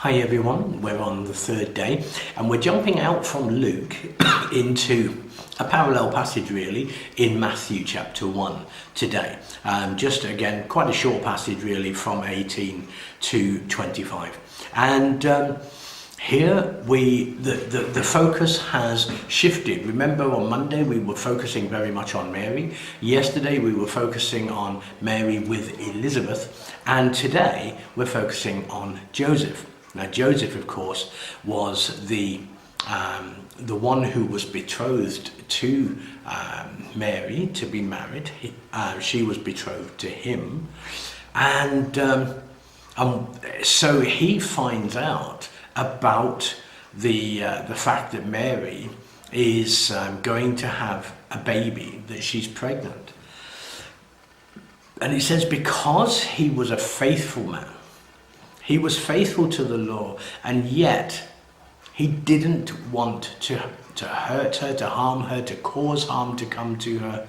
Hi everyone, we're on the third day and we're jumping out from Luke into a parallel passage really in Matthew chapter 1 today. Just again, quite a short passage really from 18 to 25. And here the focus has shifted. Remember on Monday we were focusing very much on Mary. Yesterday we were focusing on Mary with Elizabeth. And today we're focusing on Joseph. Now Joseph, of course, was the one who was betrothed to Mary to be married. She was betrothed to him, and so he finds out about the fact that Mary is going to have a baby, that she's pregnant, and he says because he was a faithful man. He was faithful to the law, and yet he didn't want to hurt her, to harm her, to cause harm to come to her.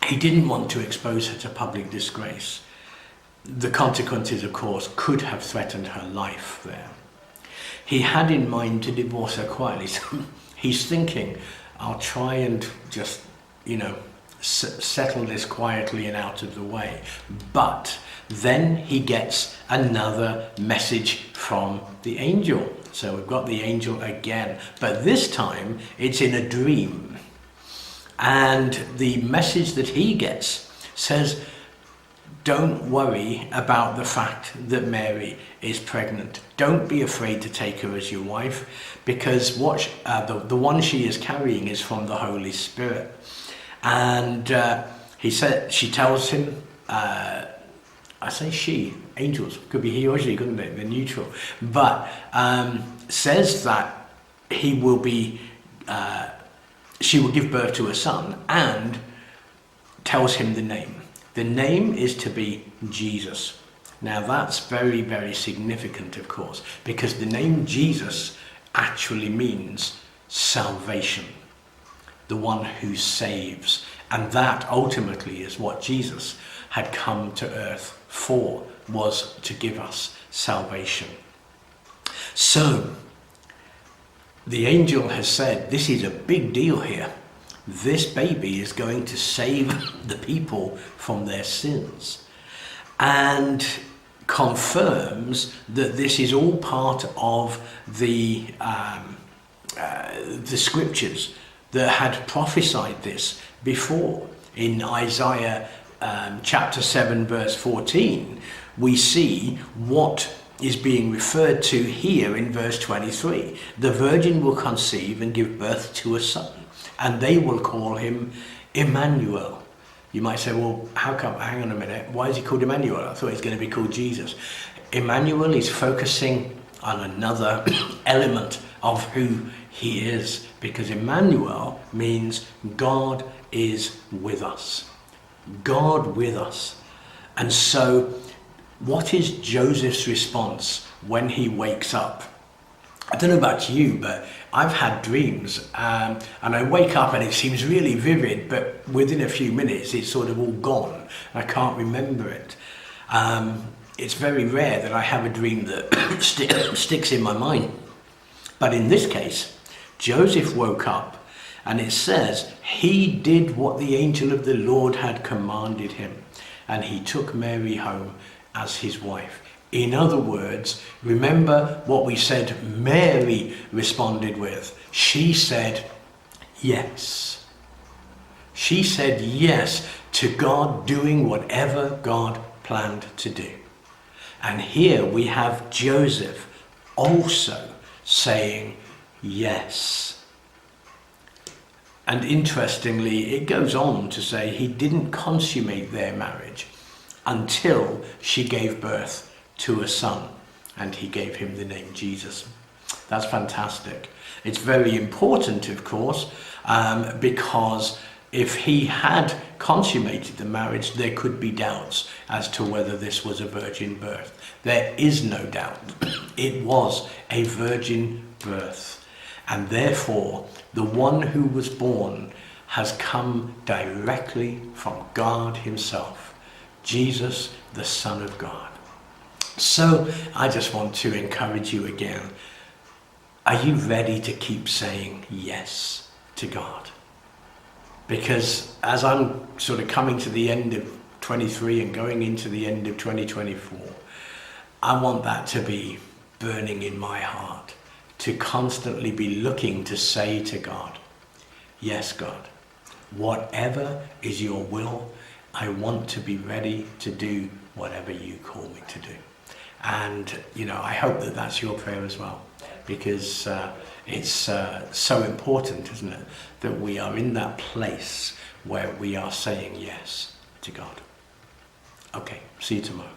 He didn't want to expose her to public disgrace. The consequences, of course, could have threatened her life there. He had in mind to divorce her quietly. So he's thinking, I'll try and just, settle this quietly and out of the way. But then he gets another message from the angel. So we've got the angel again, but this time it's in a dream. And the message that he gets says, don't worry about the fact that Mary is pregnant. Don't be afraid to take her as your wife, because the one she is carrying is from the Holy Spirit. And she tells him, I say she, angels, could be he or she, couldn't they? They're neutral. But says that she will give birth to a son, and tells him the name. The name is to be Jesus. Now that's very, very significant, of course, because the name Jesus actually means salvation. The one who saves. And that ultimately is what Jesus had come to earth for, was to give us salvation. So the angel has said, this is a big deal here. This baby is going to save the people from their sins, and confirms that this is all part of the scriptures that had prophesied this before. In Isaiah chapter 7 verse 14, we see what is being referred to here in verse 23. The virgin will conceive and give birth to a son, and they will call him Emmanuel. You might say, well, how come? Hang on a minute. Why is he called Emmanuel? I thought he was going to be called Jesus. Emmanuel is focusing on another element of who he is, because Emmanuel means God is with us. God with us. And so what is Joseph's response when he wakes up? I don't know about you, but I've had dreams and I wake up and it seems really vivid, but within a few minutes it's sort of all gone. I can't remember it. It's very rare that I have a dream that sticks in my mind. But in this case, Joseph woke up, and it says he did what the angel of the Lord had commanded him, and he took Mary home as his wife. In other words, remember what we said Mary responded with. She said yes. She said yes to God doing whatever God planned to do. And here we have Joseph also saying yes. And interestingly, it goes on to say he didn't consummate their marriage until she gave birth to a son, and he gave him the name Jesus. That's fantastic. It's very important, of course, because if he had consummated the marriage, there could be doubts as to whether this was a virgin birth. There is no doubt. It was a virgin birth. And therefore, the one who was born has come directly from God himself, Jesus, the Son of God. So I just want to encourage you again. Are you ready to keep saying yes to God? Because as I'm sort of coming to the end of 23 and going into the end of 2024, I want that to be burning in my heart, to constantly be looking to say to God, yes, God, whatever is your will, I want to be ready to do whatever you call me to do. And, I hope that that's your prayer as well, because it's so important, isn't it, that we are in that place where we are saying yes to God. Okay, see you tomorrow.